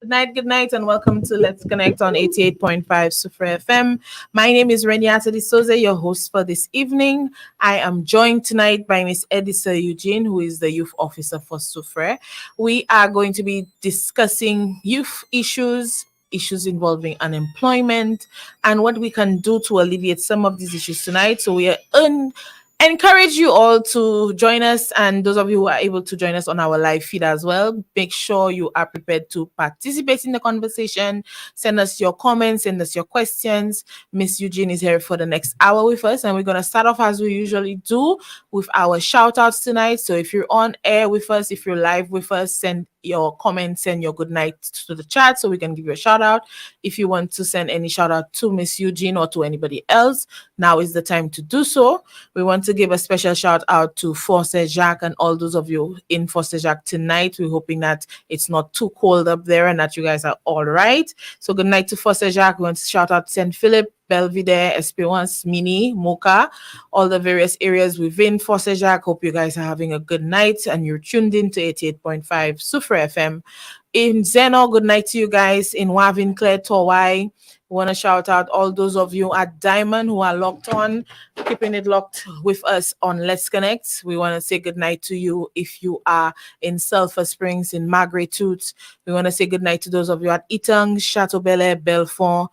Good night, and welcome to Let's Connect on 88.5 Soufriere FM. My name is Reneata Dusauzay, your host for this evening. I am joined tonight by Miss Edisa Eugene, who is the youth officer for Soufriere. We are going to be discussing youth issues involving unemployment, and what we can do to alleviate some of these issues tonight. So we are encourage you all to join us, and those of you who are able to join us on our live feed as well, make sure you are prepared to participate in the conversation. Send us your comments, send us your questions. Miss Eugene is here for the next hour with us, and we're going to start off as we usually do with our shout outs tonight. So if you're on air with us, if you're live with us, send your comments, send your good night to the chat so we can give you a shout out. If you want to send any shout out to Miss Eugene or to anybody else, now is the time to do so. We want to give a special shout out to Foster Jacques and all those of you in Foster Jacques tonight. We're hoping that it's not too cold up there and that you guys are all right. So good night to Foster Jacques. We want to shout out St. Philip, Belvedere, Esperance, Mini, Mocha, all the various areas within Foster Jacques. Hope you guys are having a good night and you're tuned in to 88.5 Soufriere FM. In Zeno, good night to you guys. In Wavin, Claire, Torwai, we want to shout out all those of you at Diamond who are locked on, keeping it locked with us on Let's Connect. We want to say good night to you if you are in Sulphur Springs, in Margaret Toots. We want to say good night to those of you at Itang, Chateau Bel Air, Belfort,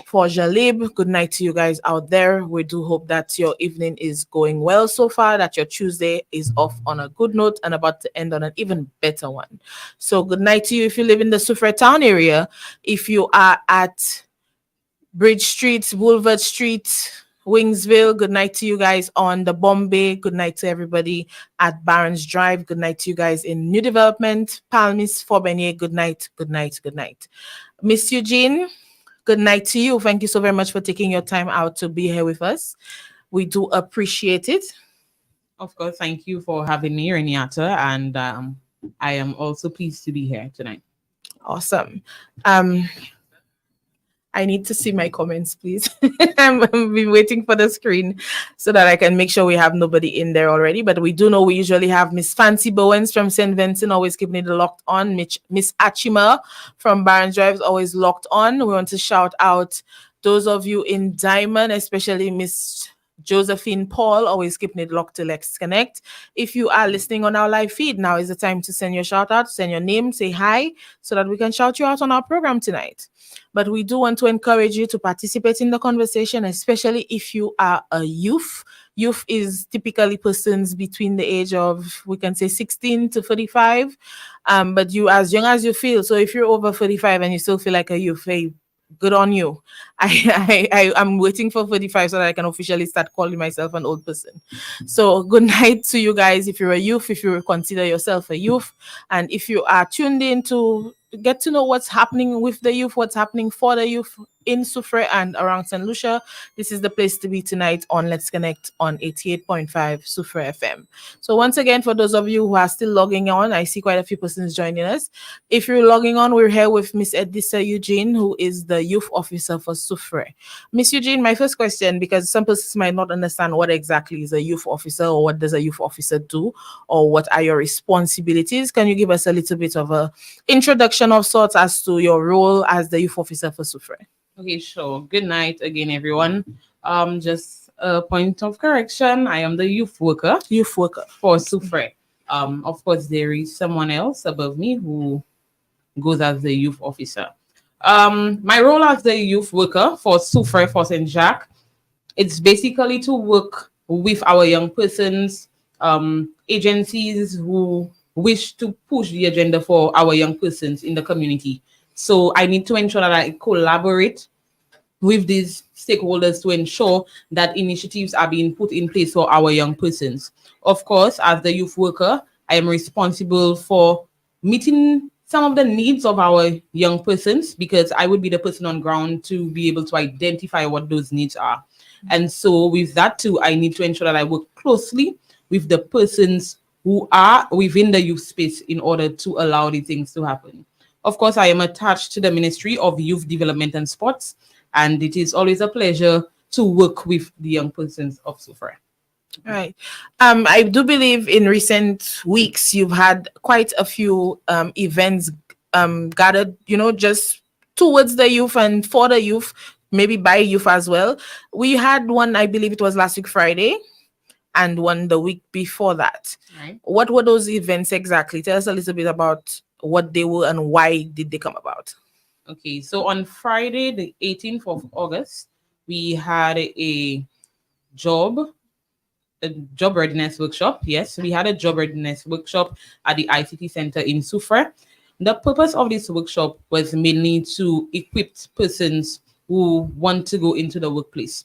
for Jalib. Good night to you guys out there. We do hope that your evening is going well so far, that your Tuesday is off on a good note and about to end on an even better one. So good night to you if you live in the Soufriere town area. If you are at Bridge Street, Boulevard Street, Wingsville, good night to you guys on the Bombay. Good night to everybody at Barons Drive. Good night to you guys in New Development, Palmis, Fort Bennier. Good night, good night, good night. Miss Eugene, good night to you. Thank you so very much for taking your time out to be here with us. We do appreciate it. Of course, thank you for having me, Reneata, and I am also pleased to be here tonight. Awesome. I need to see my comments, please. I've been waiting for the screen so that I can make sure we have nobody in there already. But we do know we usually have Miss Fancy Bowens from St. Vincent, always keeping it locked on. Miss Achima from Barons Drive is always locked on. We want to shout out those of you in Diamond, especially Miss Josephine Paul, always keeping it locked to Let's Connect. If you are listening on our live feed, now is the time to send your shout out, send your name, say hi, so that we can shout you out on our program tonight. But we do want to encourage you to participate in the conversation, especially if you are a youth. Youth is typically persons between the age of, we can say 16 to 35. But you as young as you feel. So if you're over 35 and you still feel like a youth, hey, good on you. I'm waiting for 35 so that I can officially start calling myself an old person. So good night to you guys. If you're a youth, if you consider yourself a youth, and if you are tuned in to get to know what's happening with the youth, what's happening for the youth in Soufriere and around St. Lucia, this is the place to be tonight on Let's Connect on 88.5 Soufriere FM. So once again, for those of you who are still logging on, I see quite a few persons joining us. If you're logging on, we're here with Miss Edisa Eugene, who is the youth officer for Soufriere. Miss Eugene, my first question, because some persons might not understand what exactly is a youth officer or what does a youth officer do or what are your responsibilities. Can you give us a little bit of a introduction of sorts as to your role as the youth officer for Soufriere? Okay, sure. Good night again, everyone. Just a point of correction. I am the youth worker. Youth worker for Soufriere. Of course, there is someone else above me who goes as the youth officer. My role as the youth worker for Soufriere for St. Jacques, it's basically to work with our young persons, agencies who wish to push the agenda for our young persons in the community. So I need to ensure that I collaborate with these stakeholders to ensure that initiatives are being put in place for our young persons. Of course, as the youth worker, I am responsible for meeting some of the needs of our young persons because I would be the person on ground to be able to identify what those needs are. And so with that too, I need to ensure that I work closely with the persons who are within the youth space in order to allow these things to happen. Of course, I am attached to the Ministry of Youth Development and Sports, and it is always a pleasure to work with the young persons of Soufriere. Right. I do believe in recent weeks you've had quite a few events gathered, just towards the youth and for the youth, maybe by youth as well. We had one, I believe it was last week Friday, and one the week before that. Right. What were those events exactly? Tell us a little bit about what they were and why did they come about. Okay, so on Friday, the 18th of August, we had job a job readiness workshop. Yes, we had a job readiness workshop at the ICT Center in Soufriere. The purpose of this workshop was mainly to equip persons who want to go into the workplace.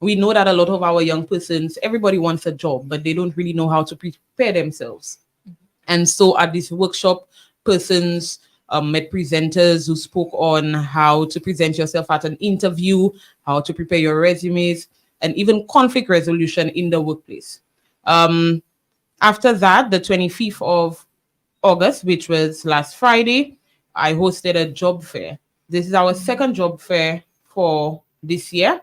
We know that a lot of our young persons, everybody wants a job, but they don't really know how to prepare themselves. And so at this workshop, persons met presenters who spoke on how to present yourself at an interview, how to prepare your resumes, and even conflict resolution in the workplace. Um, After that, the 25th of August, which was last Friday, I hosted a job fair. This is our second job fair for this year.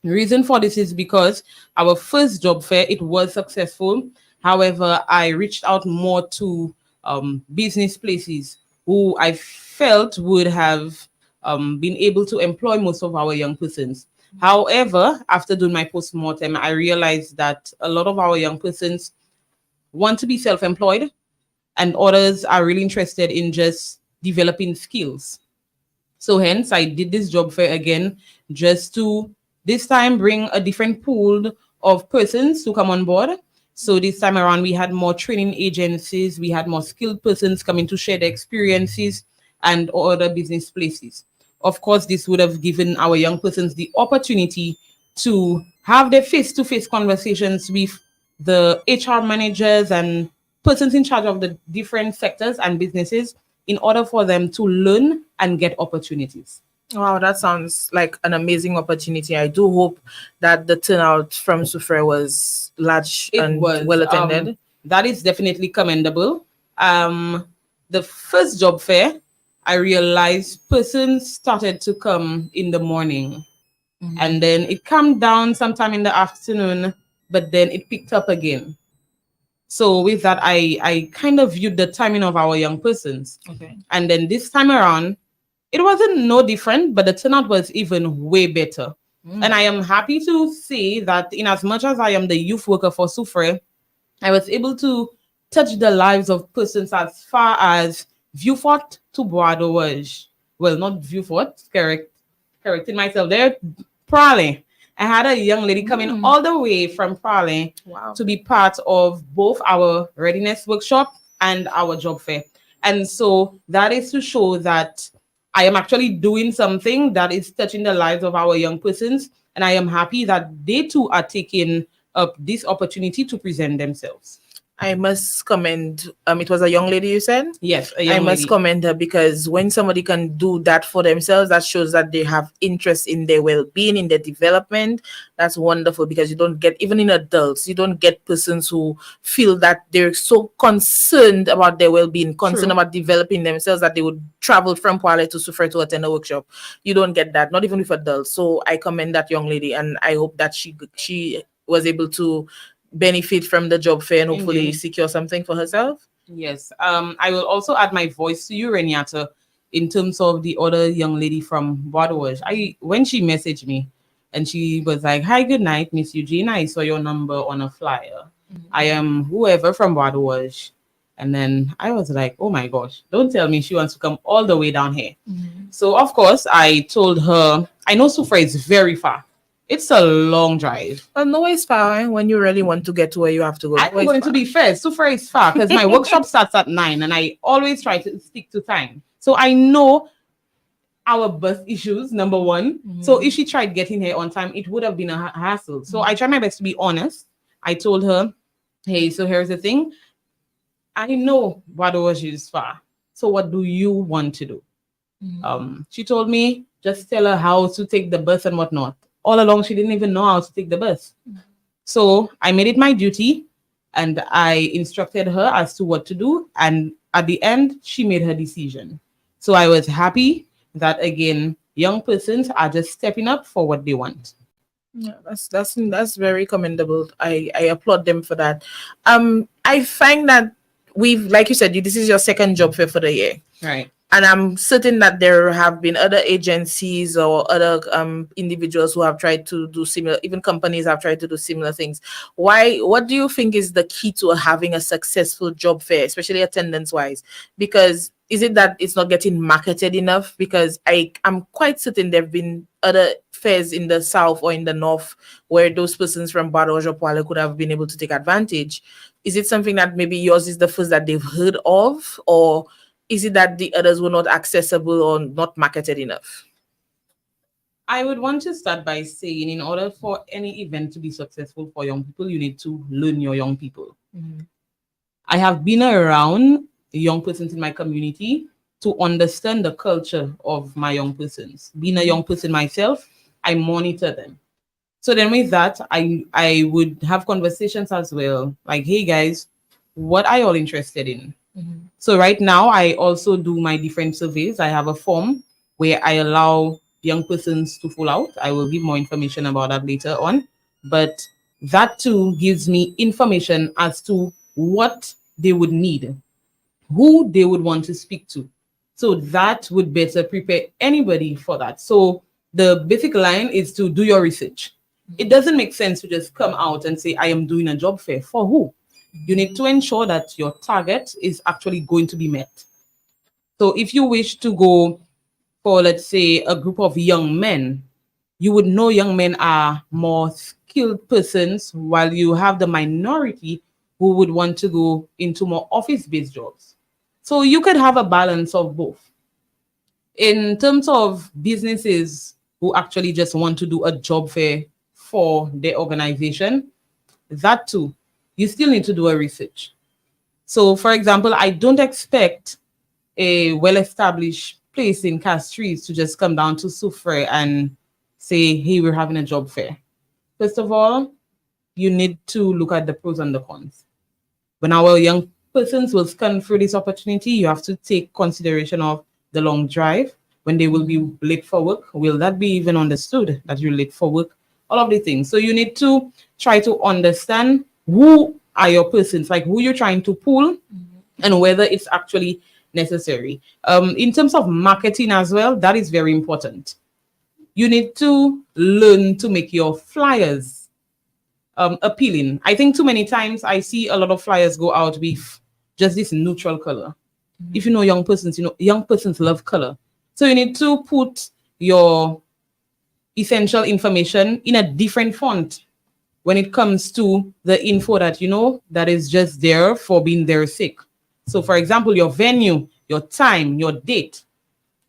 The reason for this is because our first job fair, it was successful. However, I reached out more to business places who I felt would have been able to employ most of our young persons. However, after doing my post-mortem, I realized that a lot of our young persons want to be self-employed, and others are really interested in just developing skills. So hence, I did this job fair again, just to this time bring a different pool of persons to come on board. So this time around, we had more training agencies, we had more skilled persons coming to share their experiences and other business places. Of course, this would have given our young persons the opportunity to have their face-to-face conversations with the HR managers and persons in charge of the different sectors and businesses in order for them to learn and get opportunities. Wow, that sounds like an amazing opportunity. I do hope that the turnout from Soufriere was large It and was well attended. that is definitely commendable. The first job fair, I realized persons started to come in the morning, and then it calmed down sometime in the afternoon, but then it picked up again. So with that, I kind of viewed the timing of our young persons. Okay. And then this time around, it wasn't no different, but the turnout was even way better. And I am happy to say that in as much as I am the youth worker for Soufriere, I was able to touch the lives of persons as far as Vieux-Fort to Bois d'Auge. Well, not Vieux-Fort, correcting myself there, Pralin. I had a young lady coming all the way from Pralin to be part of both our readiness workshop and our job fair. And so that is to show that I am actually doing something that is touching the lives of our young persons. And I am happy that they too are taking up this opportunity to present themselves. I must commend. It was a young lady, you said? Yes, a I young must lady. commend her, because when somebody can do that for themselves, that shows that they have interest in their well-being, in their development. That's wonderful, because you don't get, even in adults, you don't get persons who feel that they're so concerned about their well-being, concerned about developing themselves, that they would travel from Kuala to Soufriere to attend a workshop. You don't get that, not even with adults. So I commend that young lady, and I hope that she was able to benefit from the job fair and hopefully Indeed. secure something for herself. Yes. I will also add my voice to you, Reneata, in terms of the other young lady from Bois d'Auge. When she messaged me and she was like, "Hi, good night, Miss Eugene. I saw your number on a flyer. I am whoever from Bois d'Auge." And then I was like, "Oh my gosh, don't tell me she wants to come all the way down here." So of course I told her, I know Soufriere is very far. It's a long drive. Well, no, it's far when you really want to get to where you have to go. I'm going to be fair. Soufriere is far because my workshop starts at 9 and I always try to stick to time. So I know our bus issues, number one. So if she tried getting here on time, it would have been a hassle. So I try my best to be honest. I told her, "Hey, so here's the thing. I know Badawashi is far. So what do you want to do?" She told me, just tell her how to take the bus and whatnot. All along, she didn't even know how to take the bus. So I made it my duty and I instructed her as to what to do. And at the end, she made her decision. So I was happy that, again, young persons are just stepping up for what they want. Yeah, that's very commendable. I applaud them for that. I find that we've, like you said, this is your second job fair for the year. Right. And I'm certain that there have been other agencies or other individuals who have tried to do similar, even companies have tried to do similar things. Why? What do you think is the key to having a successful job fair, especially attendance wise? Because is it that it's not getting marketed enough? Because I'm quite certain there have been other fairs in the south or in the north where those persons from Bado or Poile could have been able to take advantage. Is it something that maybe yours is the first that they've heard of, or is it that the others were not accessible or not marketed enough? I would want to start by saying, in order for any event to be successful for young people, you need to learn your young people. I have been around young persons in my community to understand the culture of my young persons. Being a young person myself, I monitor them. So then with that, I would have conversations as well. Like, hey guys, what are you all interested in? So right now, I also do my different surveys. I have a form where I allow young persons to fill out. I will give more information about that later on. But that too gives me information as to what they would need, who they would want to speak to. So that would better prepare anybody for that. So the basic line is to do your research. It doesn't make sense to just come out and say, I am doing a job fair. For who? You need to ensure that your target is actually going to be met. So if you wish to go for, let's say, a group of young men, you would know young men are more skilled persons, while you have the minority who would want to go into more office-based jobs. So you could have a balance of both. In terms of businesses who actually just want to do a job fair for their organization, that too, you still need to do a research. So, for example, I don't expect a well-established place in Castries to just come down to Soufriere and say, hey, we're having a job fair. First of all, you need to look at the pros and the cons. When our young persons will scan through this opportunity, you have to take consideration of the long drive, when they will be late for work. Will that be even understood that you're late for work? All of the things. So you need to try to understand who are your persons, like who you're trying to pull, and whether it's actually necessary. In terms of marketing as well, that is very important. You need to learn to make your flyers appealing. I think too many times I see a lot of flyers go out with just this neutral color. If you know young persons, you know young persons love color. So you need to put your essential information in a different font when it comes to the info that you know that is just there for being there sake. So for example, your venue, your time, your date,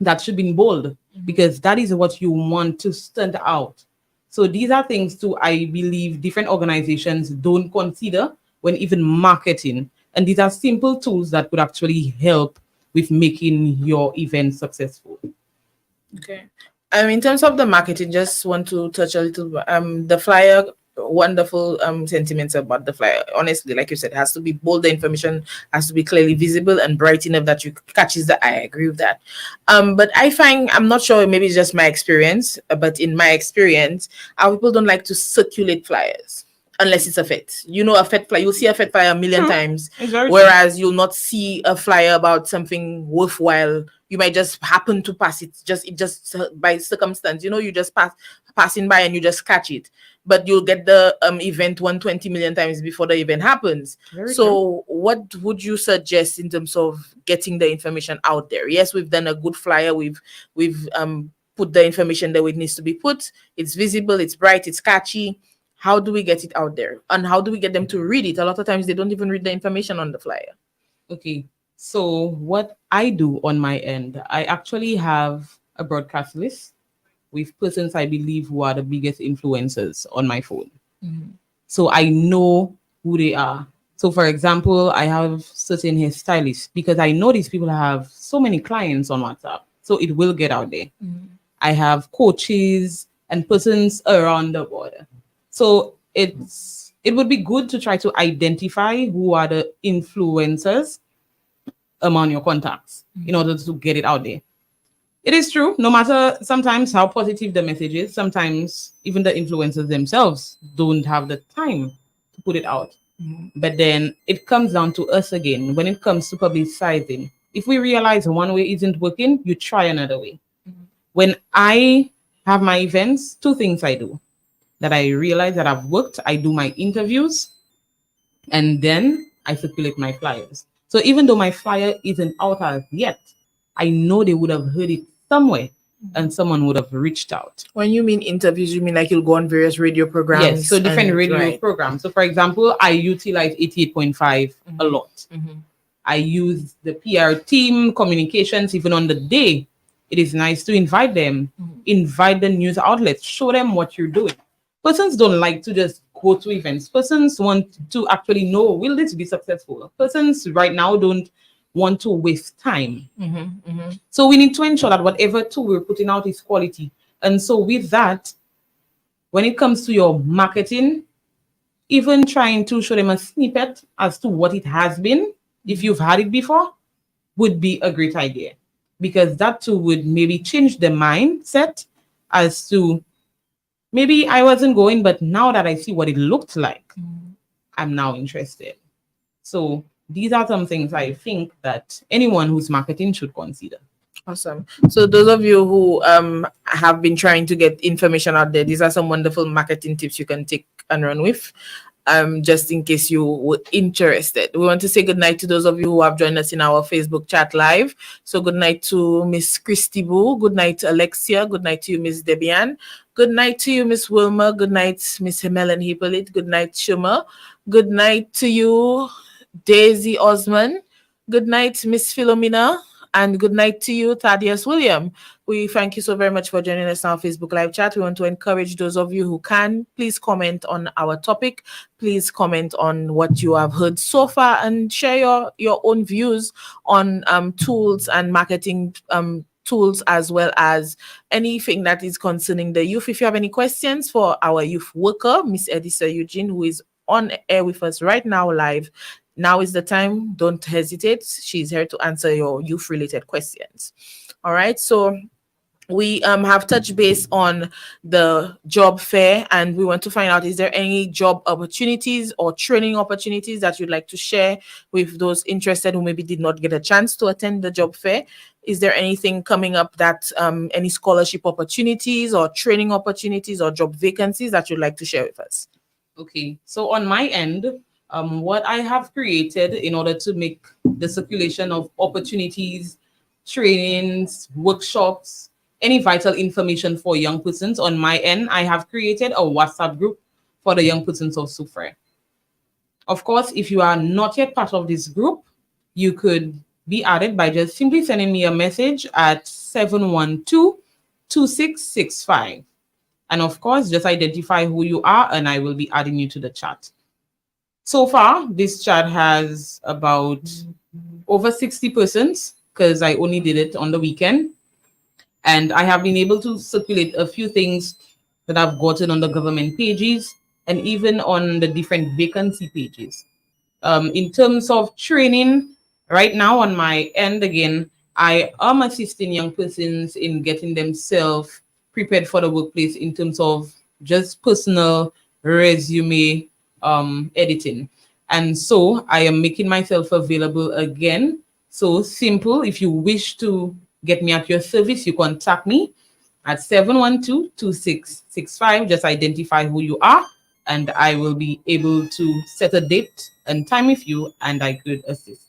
that should be in bold, because that is what you want to stand out. So these are things too, I believe different organizations don't consider when even marketing. And these are simple tools that could actually help with making your event successful. Okay. In terms of the marketing, just want to touch a little the flyer. Wonderful sentiments about the flyer. Honestly, like you said, it has to be bold. The information has to be clearly visible and bright enough that you catches the eye. I agree with that. But I find, I'm not sure, maybe it's just my experience, but in my experience, our people don't like to circulate flyers unless it's a fet. You know, a fet flyer, you'll see a fet flyer a million times, It's very whereas you'll not see a flyer about something worthwhile. You might just happen to pass it, just by circumstance. You know, you just passing by and you just catch it, but you'll get the event 120 million times before the event happens. Very So what would you suggest in terms of getting the information out there? Yes, we've done a good flyer. We've put the information that it needs to be put. It's visible, it's bright, it's catchy. How do we get it out there? And how do we get them to read it? A lot of times they don't even read the information on the flyer. Okay. So what I do on my end, I actually have a broadcast list with persons I believe who are the biggest influencers on my phone. So I know who they are. So for example, I have certain hairstylists because I know these people have so many clients on WhatsApp. So it will get out there. I have coaches and persons around the border. So it would be good to try to identify who are the influencers among your contacts in order to get it out there. It is true, no matter sometimes how positive the message is, sometimes even the influencers themselves don't have the time to put it out. But then it comes down to us again when it comes to publicizing. If we realize one way isn't working, you try another way. When I have my events, two things I do that I realize that I've worked. I do my interviews, and then I circulate my flyers. So even though my flyer isn't out as yet, I know they would have heard it somewhere and someone would have reached out. When you mean interviews, you mean like you'll go on various radio programs? Yes, so different radio programs. So for example, I utilize 88.5 a lot. I use the PR team, communications, even on the day. It is nice to invite them, invite the news outlets, show them what you're doing. Persons don't like to just go to events. Persons want to actually know, will this be successful? Persons right now don't want to waste time. So we need to ensure that whatever tool we're putting out is quality. And so with that, when it comes to your marketing, even trying to show them a snippet as to what it has been, if you've had it before, would be a great idea. Because that too would maybe change the mindset as to, maybe I wasn't going, but now that I see what it looked like, I'm now interested. So these are some things I think that anyone who's marketing should consider. Awesome. So those of you who have been trying to get information out there, these are some wonderful marketing tips you can take and run with. Just in case you were interested. We want to say good night to those of you who have joined us in our Facebook chat live. So good night to Miss Christy Boo. Good night to Alexia. Good night to you, Miss Debian. Good night to you, Miss Wilma. Good night, Miss Helen Hippolyte. Good night, Shuma. Good night to you, Daisy Osman. Good night, Miss Philomena. And good night to you, Thaddeus William. We thank you so very much for joining us on our Facebook live chat. We want to encourage those of you who can, please comment on our topic. Please comment on what you have heard so far and share your own views on tools and marketing tools, as well as anything that is concerning the youth. If you have any questions for our youth worker, Miss Edisa Eugene, who is on air with us right now live, now is the time. Don't hesitate. She's here to answer your youth-related questions. All right. So we have touched base on the job fair, and we want to find out, is there any job opportunities or training opportunities that you'd like to share with those interested who maybe did not get a chance to attend the job fair? Is there anything coming up that any scholarship opportunities or training opportunities or job vacancies that you'd like to share with us? Okay. So on my end, what I have created in order to make the circulation of opportunities, trainings, workshops, any vital information for young persons, on my end, I have created a WhatsApp group for the young persons of Soufriere. Of course, if you are not yet part of this group, you could be added by just simply sending me a message at 712-2665. And of course, just identify who you are and I will be adding you to the chat. So far, this chat has about over 60 persons because I only did it on the weekend. And I have been able to circulate a few things that I've gotten on the government pages and even on the different vacancy pages. In terms of training, right now on my end, again, I am assisting young persons in getting themselves prepared for the workplace in terms of just personal resume editing. And so I am making myself available again. So simple. If you wish to get me at your service, you contact me at 712-2665. Just identify who you are and I will be able to set a date and time with you and I could assist.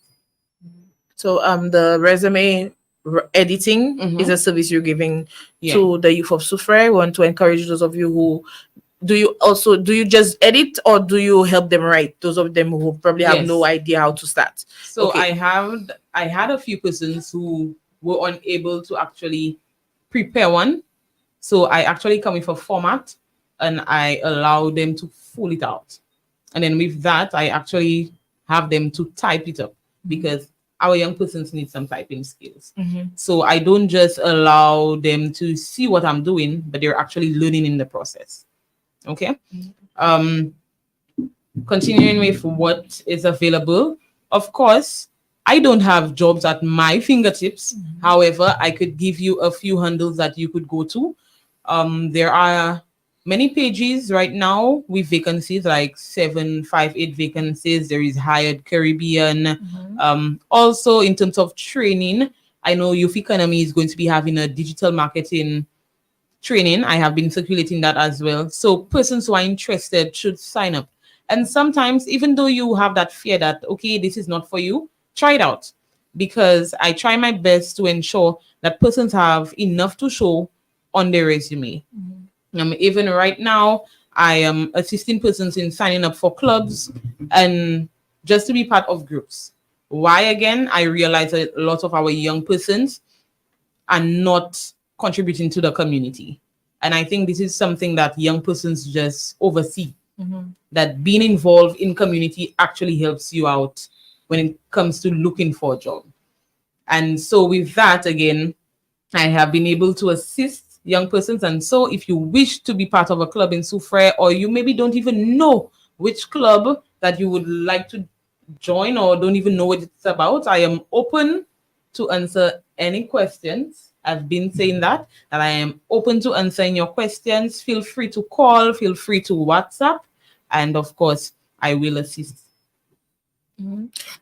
So the resume editing is a service you're giving to the youth of Soufriere. We want to encourage those of you who do you just edit or do you help them write? Those of them who probably have no idea how to start. So I had a few persons who were unable to actually prepare one. So I actually come with a format and I allow them to fill it out. And then with that, I actually have them to type it up because our young persons need some typing skills. So I don't just allow them to see what I'm doing, but they're actually learning in the process. Okay. Continuing with what is available. Of course, I don't have jobs at my fingertips. However, I could give you a few handles that you could go to. There are many pages right now with vacancies like 758 vacancies. There is hired Caribbean. Also in terms of training, I know Youth Economy is going to be having a digital marketing training. I have been circulating that as well. So persons who are interested should sign up. And sometimes, even though you have that fear that, okay, this is not for you, try it out. Because I try my best to ensure that persons have enough to show on their resume. Even right now, I am assisting persons in signing up for clubs and just to be part of groups. Why again? I realize that a lot of our young persons are not contributing to the community. And I think this is something that young persons just oversee. That being involved in community actually helps you out when it comes to looking for a job. And so with that, again, I have been able to assist young persons. And so if you wish to be part of a club in Soufriere, or you maybe don't even know which club that you would like to join or don't even know what it's about, I am open to answer any questions. I've been saying that I am open to answering your questions. Feel free to call, feel free to WhatsApp, and of course, I will assist.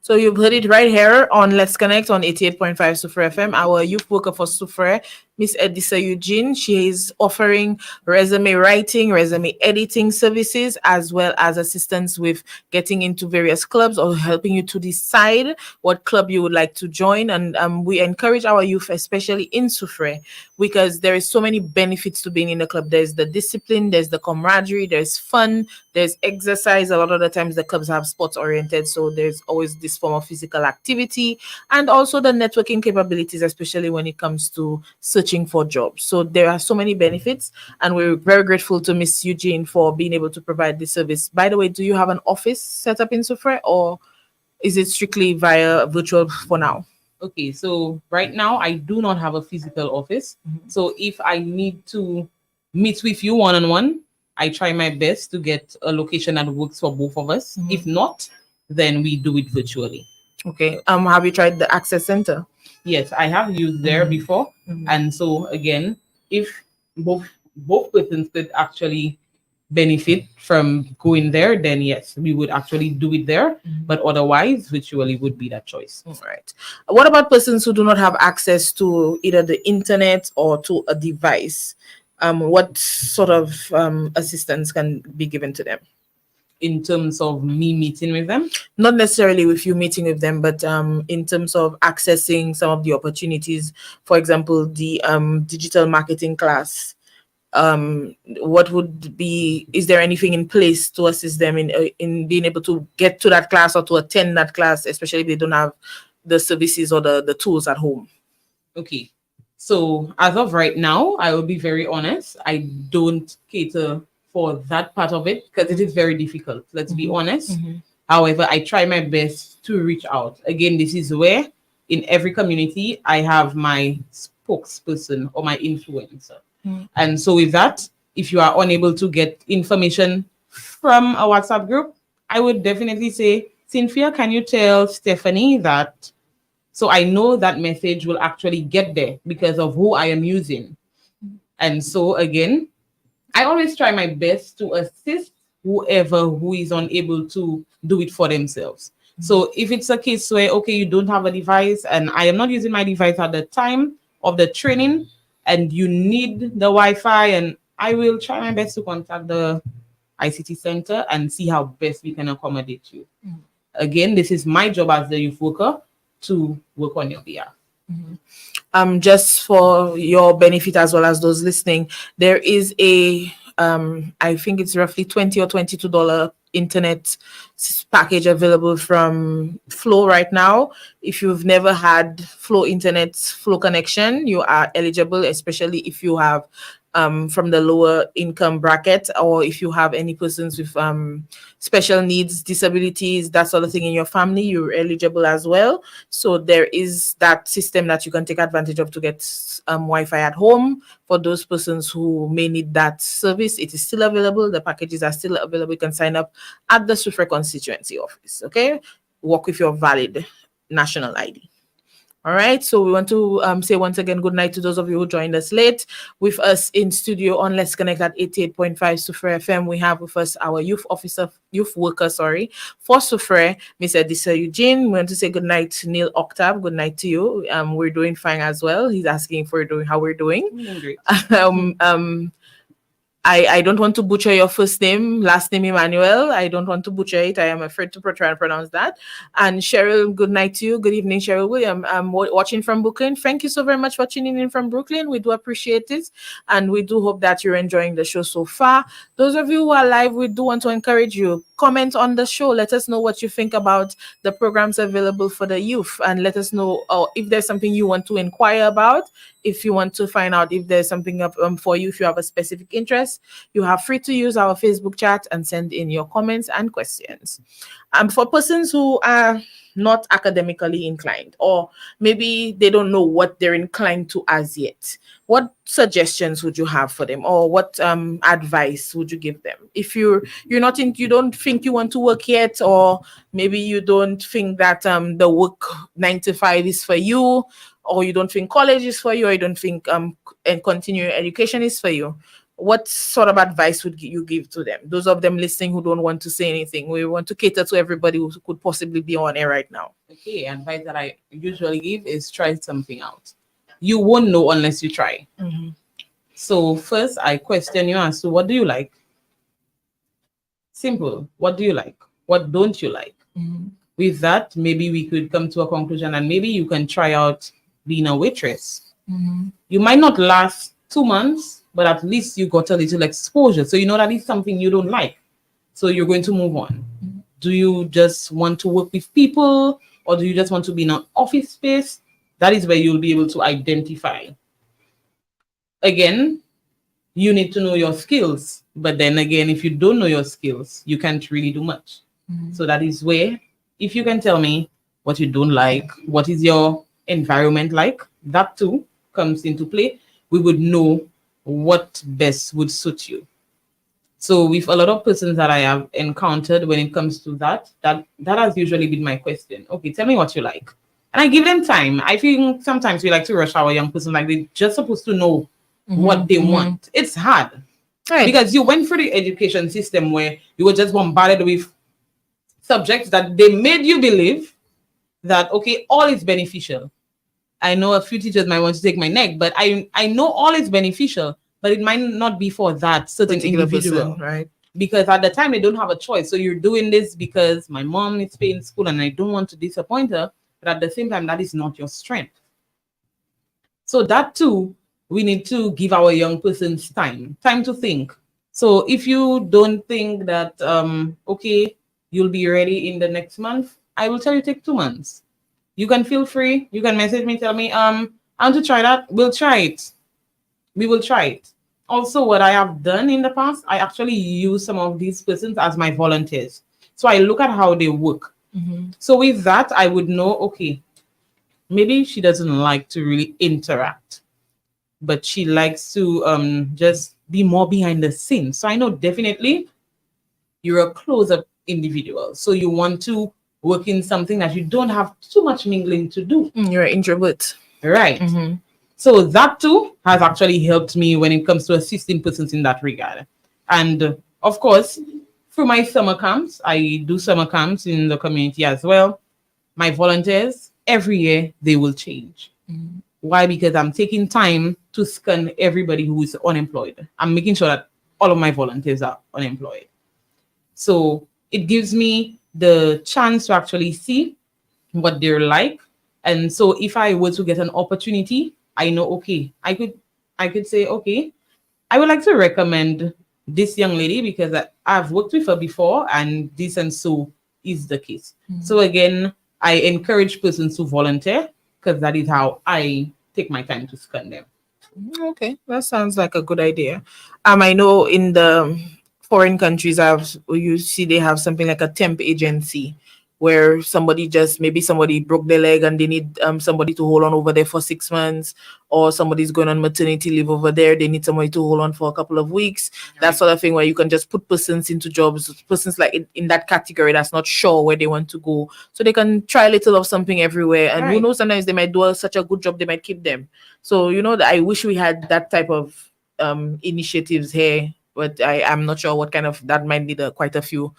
So you've heard it right here on Let's Connect on 88.5 Soufriere FM. Our youth worker for Soufriere, Miss Edisa Eugene, she is offering resume writing, resume editing services, as well as assistance with getting into various clubs or helping you to decide what club you would like to join. And we encourage our youth, especially in Soufriere, because there is so many benefits to being in a club. There's the discipline, there's the camaraderie, there's fun, there's exercise. A lot of the times the clubs have sports oriented, so there's always this form of physical activity, and also the networking capabilities, especially when it comes to searching for jobs. So there are so many benefits, and we're very grateful to Miss Eugene for being able to provide this service. By the way, do you have an office set up in Soufriere, or is it strictly via virtual for now? Okay, so right now I do not have a physical office. So if I need to meet with you one on one, I try my best to get a location that works for both of us. If not, then we do it virtually. Okay. Have you tried the Access Center? Yes, I have used there before. And so again, if both persons could actually benefit from going there, then yes, we would actually do it there. But otherwise, virtually would be that choice. All right. What about persons who do not have access to either the internet or to a device? What sort of assistance can be given to them? In terms of me meeting with them? Not necessarily with you meeting with them, but in terms of accessing some of the opportunities. For example, the digital marketing class. What would be, is there anything in place to assist them in being able to get to that class or to attend that class, especially if they don't have the services or the tools at home? Okay. So as of right now, I will be very honest. I don't cater for that part of it because it is very difficult. Let's be honest. However, I try my best to reach out. Again, this is where in every community, I have my spokesperson or my influencer. And so with that, if you are unable to get information from a WhatsApp group, I would definitely say, Cynthia, can you tell Stephanie that? So I know that message will actually get there because of who I am using. And so again, I always try my best to assist whoever who is unable to do it for themselves. So if it's a case where, okay, you don't have a device and I am not using my device at the time of the training and you need the Wi-Fi, and I will try my best to contact the ICT center and see how best we can accommodate you. Again, this is my job as the youth worker to work on your behalf. Just for your benefit as well as those listening, there is a I think it's roughly $20 or $22 internet package available from Flow right now. If you've never had Flow internet, Flow connection, you are eligible, especially if you have from the lower income bracket, or if you have any persons with special needs, disabilities, that sort of thing in your family, you're eligible as well. So there is that system that you can take advantage of to get Wi-Fi at home. For those persons who may need that service, it is still available. The packages are still available. You can sign up at the Soufriere constituency office. Okay, work with your valid national ID. All right. So we want to say once again good night to those of you who joined us late. With us in studio on Let's Connect at 88.5 Soufriere FM, we have with us our youth worker, for Soufriere, Miss Edisa Eugene. We want to say good night to Neil Octave. Good night to you. We're doing fine as well. He's asking if how we're doing. Great. I don't want to butcher your first name, last name Emmanuel. I don't want to butcher it. I am afraid to try and pronounce that. And Cheryl, good night to you. Good evening, Cheryl William. I'm watching from Brooklyn. Thank you so very much for tuning in from Brooklyn. We do appreciate it. And we do hope that you're enjoying the show so far. Those of you who are live, we do want to encourage you. Comment on the show. Let us know what you think about the programs available for the youth. And let us know if there's something you want to inquire about. If you want to find out if there's something up for you, if you have a specific interest, you are free to use our Facebook chat and send in your comments and questions. For persons who are not academically inclined, or maybe they don't know what they're inclined to as yet, what suggestions would you have for them, or what advice would you give them? If you don't think you want to work yet, or maybe you don't think that the work 9 to 5 is for you, or you don't think college is for you, or you don't think and continuing education is for you, what sort of advice would you give to them? Those of them listening who don't want to say anything. We want to cater to everybody who could possibly be on air right now. Okay, advice that I usually give is try something out. You won't know unless you try. Mm-hmm. So first, I question you as to what do you like? Simple. What do you like? What don't you like? Mm-hmm. With that, maybe we could come to a conclusion, and maybe you can try out being a waitress. Mm-hmm. You might not last 2 months, but at least you got a little exposure. So you know that it's something you don't like. So you're going to move on. Mm-hmm. Do you just want to work with people, or do you just want to be in an office space? That is where you'll be able to identify. Again, you need to know your skills. But then again, if you don't know your skills, you can't really do much. Mm-hmm. So that is where, if you can tell me what you don't like, what is your environment like, that too comes into play. We would know what best would suit you. So with a lot of persons that I have encountered when it comes to that has usually been my question. Okay, tell me what you like. And I give them time. I think sometimes we like to rush our young person, like they're just supposed to know what they want. It's hard. Right. Because you went through the education system where you were just bombarded with subjects that they made you believe that, okay, all is beneficial. I know a few teachers might want to take my neck, but I know all is beneficial, but it might not be for that certain individual. Person, right? Because at the time they don't have a choice. So you're doing this because my mom is paying school and I don't want to disappoint her, but at the same time, that is not your strength. So that too, we need to give our young persons time to think. So if you don't think that, okay, you'll be ready in the next month, I will tell you take 2 months. You can feel free. You can message me, tell me, I want to try that. We'll try it. We will try it. Also, what I have done in the past, I actually use some of these persons as my volunteers. So I look at how they work. Mm-hmm. So with that, I would know, okay, maybe she doesn't like to really interact, but she likes to just be more behind the scenes. So I know definitely you're a close-up individual. So you want to work in something that you don't have too much mingling to do. You're an introvert. Right. Mm-hmm. So that too has actually helped me when it comes to assisting persons in that regard. And of course, through my summer camps, I do summer camps in the community as well. My volunteers, every year, they will change. Mm-hmm. Why? Because I'm taking time to scan everybody who is unemployed. I'm making sure that all of my volunteers are unemployed. So it gives me the chance to actually see what they're like. And so if I were to get an opportunity, I know, okay, I could say, okay, I would like to recommend this young lady because I've worked with her before and this and so is the case. Mm-hmm. So again, I encourage persons to volunteer because that is how I take my time to scan them. Okay, that sounds like a good idea. I know in the foreign countries, you see they have something like a temp agency where maybe somebody broke their leg and they need somebody to hold on over there for 6 months, or somebody's going on maternity leave over there, they need somebody to hold on for a couple of weeks. That Right. sort of thing, where you can just put persons into jobs, persons like in that category that's not sure where they want to go, so they can try a little of something everywhere. And who Right. knows, sometimes they might do such a good job, they might keep them. So I wish we had that type of initiatives here, but I'm not sure what kind of, that might need quite a few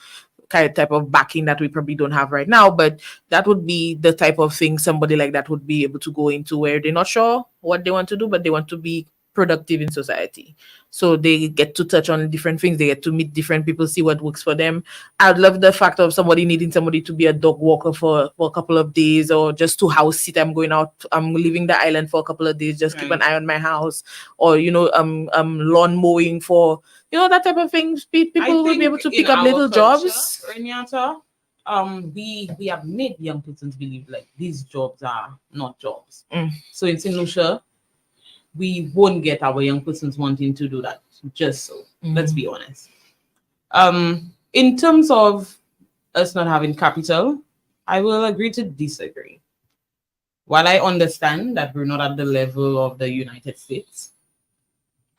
kind of type of backing that we probably don't have right now. But that would be the type of thing somebody like that would be able to go into, where they're not sure what they want to do, but they want to be productive in society. So they get to touch on different things, they get to meet different people, see what works for them. I'd love the fact of somebody needing somebody to be a dog walker for a couple of days, or just to house sit. I'm going out, I'm leaving the island for a couple of days, just keep an Right. eye on my house. Or lawn mowing for, that type of things. I People will be able think to in pick up our little culture, jobs. Renyata, we have made young persons believe like these jobs are not jobs. Mm. So in St. Lucia, we won't get our young persons wanting to do that. Just so. Let's be honest. In terms of us not having capital, I will agree to disagree. While I understand that we're not at the level of the United States,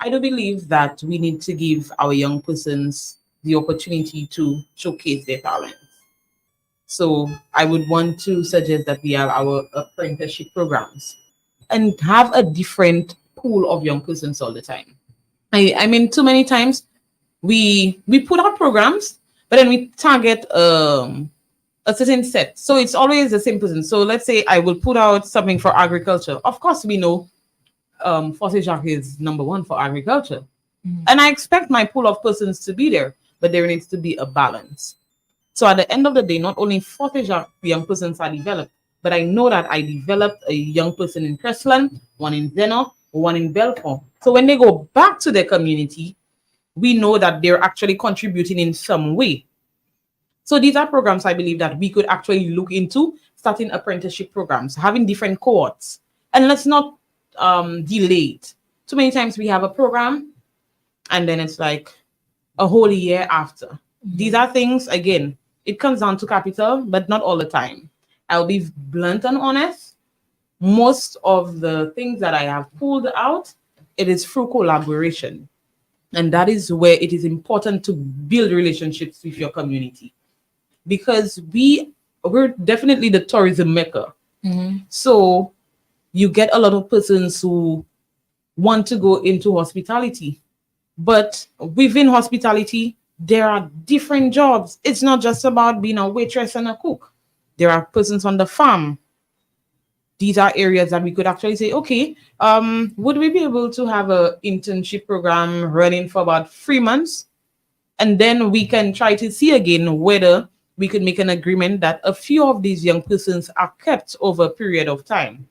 I do believe that we need to give our young persons the opportunity to showcase their talents. So I would want to suggest that we have our apprenticeship programs and have a different pool of young persons all the time. I mean, too many times we put out programs, but then we target a certain set. So it's always the same person. So let's say I will put out something for agriculture. Of course, we know Force Jacques is number one for agriculture. And I expect my pool of persons to be there, but there needs to be a balance. So at the end of the day, not only 40 young persons are developed, but I know that I developed a young person in Crestland, one in Zeno, one in Belfort. So when they go back to their community, we know that they're actually contributing in some way. So these are programs I believe that we could actually look into, starting apprenticeship programs, having different cohorts. And let's not delay it. Too many times we have a program and then it's like a whole year after. These are things, again, it comes down to capital, but not all the time. I'll be blunt and honest. Most of the things that I have pulled out, it is through collaboration. And that is where it is important to build relationships with your community. Because we're definitely the tourism mecca. So you get a lot of persons who want to go into hospitality. But within hospitality, there are different jobs. It's not just about being a waitress and a cook. There are persons on the farm. These are areas that we could actually say, okay, would we be able to have an internship program running for about 3 months? And then we can try to see again whether we could make an agreement that a few of these young persons are kept over a period of time.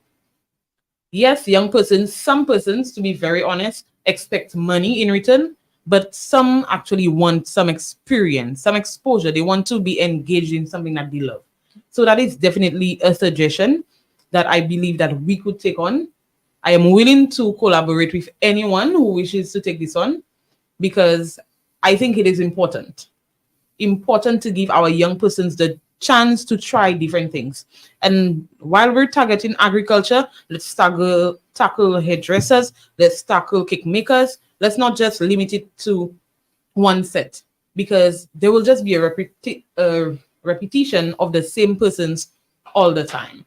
Yes, young persons, some persons, to be very honest, expect money in return, but some actually want some experience, some exposure. They want to be engaged in something that they love. So that is definitely a suggestion that I believe that we could take on. I am willing to collaborate with anyone who wishes to take this on, because I think it is important to give our young persons the chance to try different things. And while we're targeting agriculture, let's tackle hairdressers, let's tackle cake makers. Let's not just limit it to one set, because there will just be a repetition of the same persons all the time.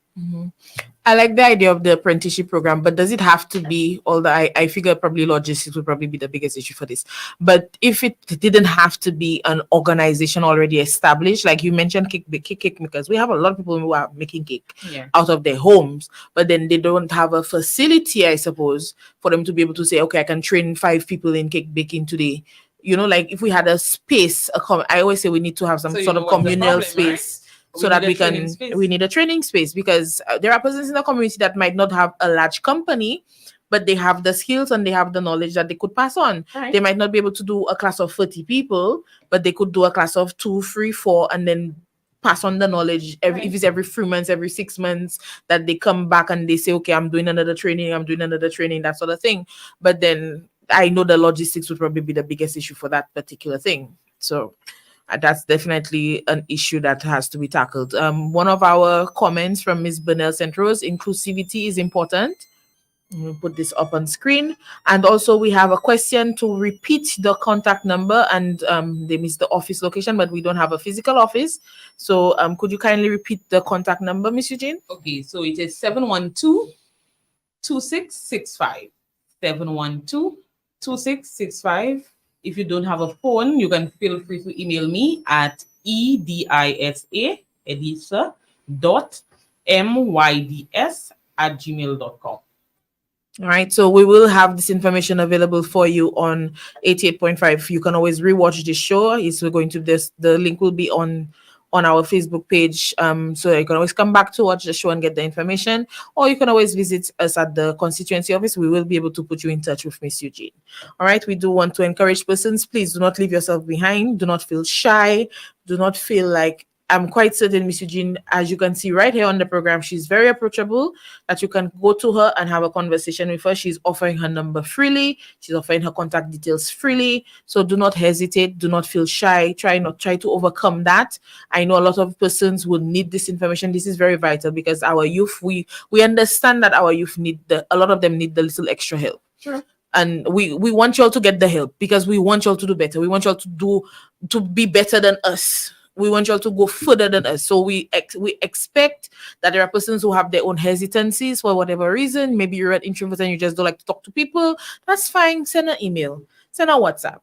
I like the idea of the apprenticeship program, but does it have to be, although I figure probably logistics would probably be the biggest issue for this, but if it didn't have to be an organization already established, like you mentioned cake makers, we have a lot of people who are making cake out of their homes, but then they don't have a facility, I suppose, for them to be able to say, okay, I can train 5 people in cake baking today. Like if we had a space, I always say we need to have some sort of communal space. So that we need a training space, because there are persons in the community that might not have a large company, but they have the skills and they have the knowledge that they could pass on. Right. They might not be able to do a class of 30 people, but they could do a class of 2, 3, 4, and then pass on the knowledge if it's every 3 months, every 6 months, that they come back and they say, okay, I'm doing another training, that sort of thing. But then I know the logistics would probably be the biggest issue for that particular thing. So That's definitely an issue that has to be tackled. One of our comments from Ms. Bernal Centros, inclusivity is important. We'll put this up on screen. And also we have a question to repeat the contact number, and they missed the office location, but we don't have a physical office. So could you kindly repeat the contact number, Miss Eugene? Okay, so it is 712-2665. 712-2665. If you don't have a phone, you can feel free to email me at edisa.myds@gmail.com. All right, so we will have this information available for you on 88.5. You can always rewatch the show. We're going to this. The link will be on our Facebook page. So you can always come back to watch the show and get the information, or you can always visit us at the constituency office. We will be able to put you in touch with Miss Eugene. All right, we do want to encourage persons. Please do not leave yourself behind. Do not feel shy. Do not feel like, I'm quite certain Miss Eugene, as you can see right here on the program, she's very approachable, that you can go to her and have a conversation with her. She's offering her number freely. She's offering her contact details freely. So do not hesitate. Do not feel shy. Try to overcome that. I know a lot of persons will need this information. This is very vital because our youth, we understand that our youth a lot of them need the little extra help. Sure. And we want y'all to get the help because we want y'all to do better. We want y'all to be better than us. We want y'all to go further than us. So we expect that there are persons who have their own hesitancies for whatever reason. Maybe you're an introvert and you just don't like to talk to people. That's fine. Send an email. Send a WhatsApp.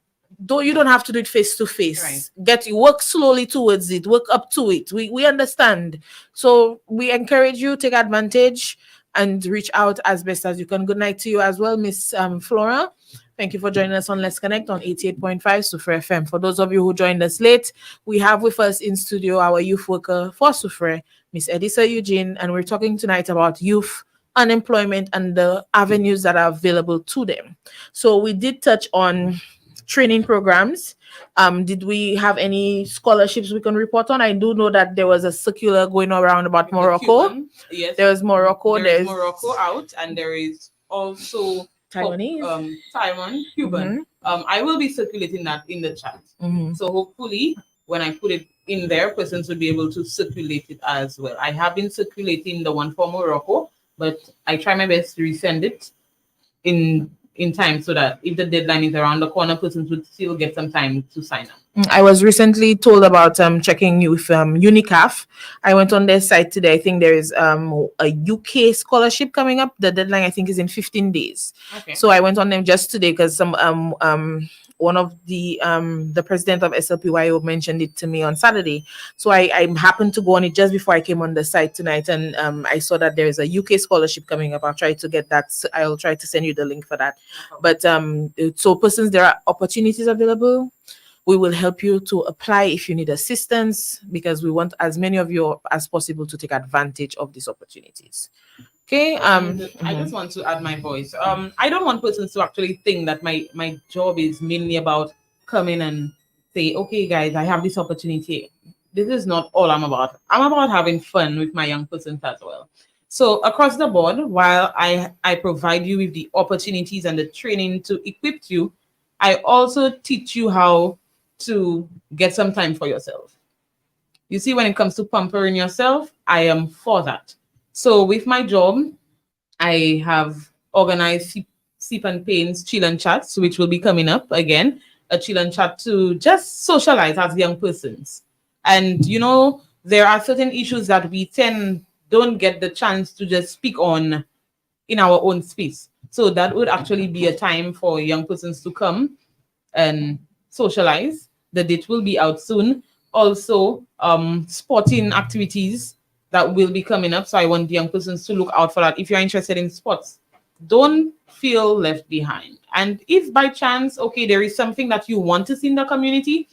You don't have to do it face to face. Work slowly towards it. Work up to it. We understand. So we encourage you, take advantage and reach out as best as you can. Good night to you as well, Miss Flora. Thank you for joining us on Let's Connect on 88.5 Soufriere FM. For those of you who joined us late, we have with us in studio our youth worker for Soufriere, Miss Edisa Eugene, and we're talking tonight about youth unemployment and the avenues that are available to them. So we did touch on training programs. Did we have any scholarships we can report on? I do know that there was a circular going around about Morocco. Yes, there was Morocco. There's Morocco out, and there is also Taiwanese, Taiwan, Cuban. I will be circulating that in the chat. So hopefully, when I put it in there, persons will be able to circulate it as well. I have been circulating the one for Morocco, but I try my best to resend it in time so that if the deadline is around the corner, persons would still get some time to sign up. I was recently told about checking with UNICAF. I went on their site today. I think there is a UK scholarship coming up. The deadline I think is in 15 days. Okay. So I went on them just today because one of the president of SLPYO mentioned it to me on Saturday. So I happened to go on it just before I came on the site tonight, and I saw that there is a UK scholarship coming up. I'll try to get that. I'll try to send you the link for that. But so persons, there are opportunities available. We will help you to apply if you need assistance, because we want as many of you as possible to take advantage of these opportunities. Okay. I just want to add my voice. I don't want persons to actually think that my job is mainly about coming and say, okay, guys, I have this opportunity. This is not all I'm about. I'm about having fun with my young persons as well. So across the board, while I provide you with the opportunities and the training to equip you, I also teach you how to get some time for yourself. You see, when it comes to pampering yourself, I am for that. So with my job, I have organized Sip and Pain's Chill and Chats, which will be coming up again, a chill and chat to just socialize as young persons. And, you know, there are certain issues that we don't get the chance to just speak on in our own space. So that would actually be a time for young persons to come and socialize. The date will be out soon. Also, sporting activities that will be coming up. So I want the young persons to look out for that. If you're interested in sports, don't feel left behind. And if by chance, okay, there is something that you want to see in the community,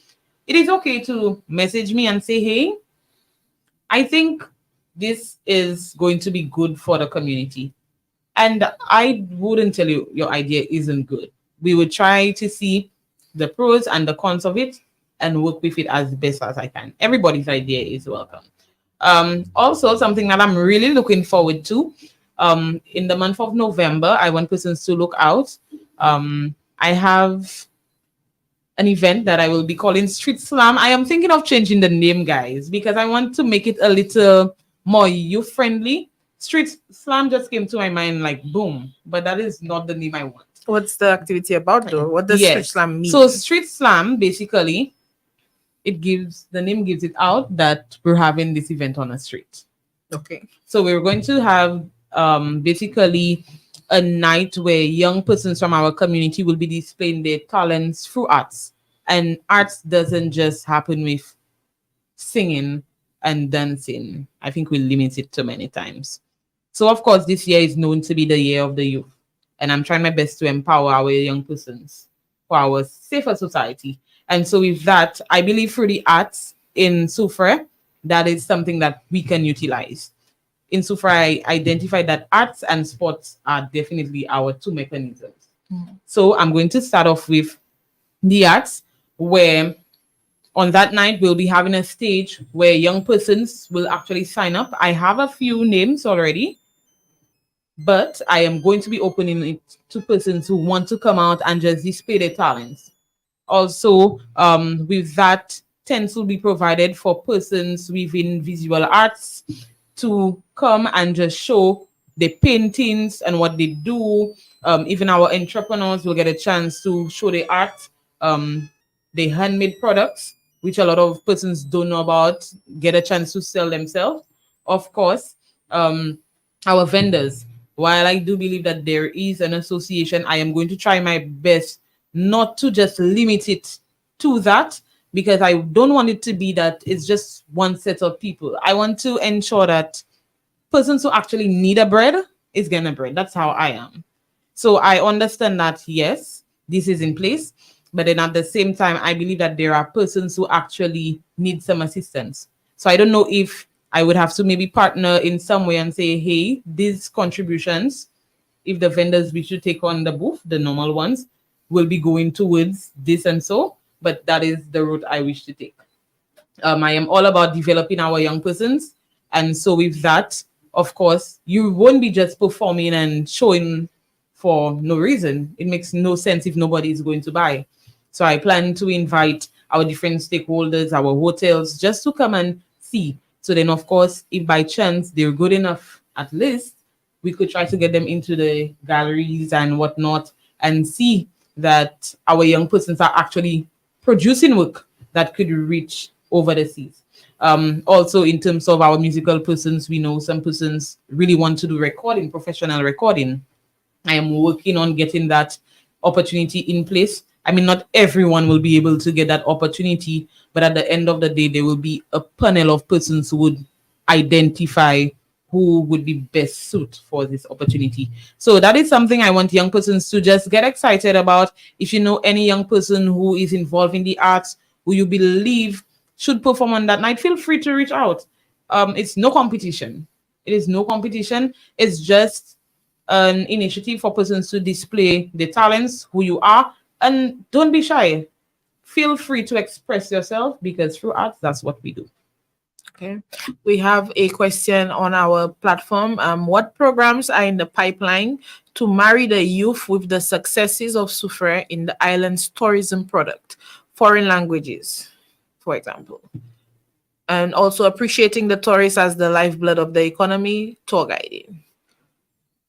it is okay to message me and say, hey, I think this is going to be good for the community. And I wouldn't tell you your idea isn't good. We would try to see the pros and the cons of it and work with it as best as I can. Everybody's idea is welcome. Also, something that I'm really looking forward to, in the month of November, I want persons to look out. I have an event that I will be calling Street Slam. I am thinking of changing the name, guys, because I want to make it a little more youth friendly. Street Slam just came to my mind like boom, but that is not the name I want. What's the activity about though? What does Street Yes. Slam mean? So Street Slam basically it gives the name gives it out that we're having this event on a street. Okay. So we're going to have basically a night where young persons from our community will be displaying their talents through arts. And arts doesn't just happen with singing and dancing. I think we limit it to many times. So of course, this year is known to be the year of the youth. And I'm trying my best to empower our young persons for our safer society. And so with that, I believe through the arts in Soufriere, that is something that we can utilize. In Soufriere, I identified that arts and sports are definitely our two mechanisms. So I'm going to start off with the arts, where on that night we'll be having a stage where young persons will actually sign up. I have a few names already, but I am going to be opening it to persons who want to come out and just display their talents. Also, with that, tents will be provided for persons within visual arts to come and just show the paintings and what they do. Even our entrepreneurs will get a chance to show their art, the handmade products, which a lot of persons don't know about, get a chance to sell themselves. Of course, our vendors. While I do believe that there is an association, I am going to try my best not to just limit it to that, because I don't want it to be that it's just one set of people. I want to ensure that persons who actually need a bread is getting a bread. That's how I am. So I understand that, yes, this is in place, but then at the same time, I believe that there are persons who actually need some assistance. So I don't know if I would have to maybe partner in some way and say, hey, these contributions, if the vendors wish to take on the booth, the normal ones, will be going towards this and so, but that is the route I wish to take. I am all about developing our young persons. And so with that, of course, you won't be just performing and showing for no reason. It makes no sense if nobody is going to buy. So I plan to invite our different stakeholders, our hotels, just to come and see. So then, of course, if by chance they're good enough, at least we could try to get them into the galleries and whatnot and see that our young persons are actually producing work that could reach over the seas. Also, in terms of our musical persons, we know some persons really want to do recording, professional recording. I am working on getting that opportunity in place. I mean, not everyone will be able to get that opportunity, but at the end of the day, there will be a panel of persons who would identify who would be best suited for this opportunity. So that is something I want young persons to just get excited about. If you know any young person who is involved in the arts, who you believe should perform on that night, feel free to reach out. It's no competition. It is no competition. It's just an initiative for persons to display their talents, who you are, and don't be shy. Feel free to express yourself, because through arts, that's what we do. Okay. We have a question on our platform. What programs are in the pipeline to marry the youth with the successes of Soufriere in the island's tourism product, foreign languages, for example? And also appreciating the tourists as the lifeblood of the economy, tour guiding.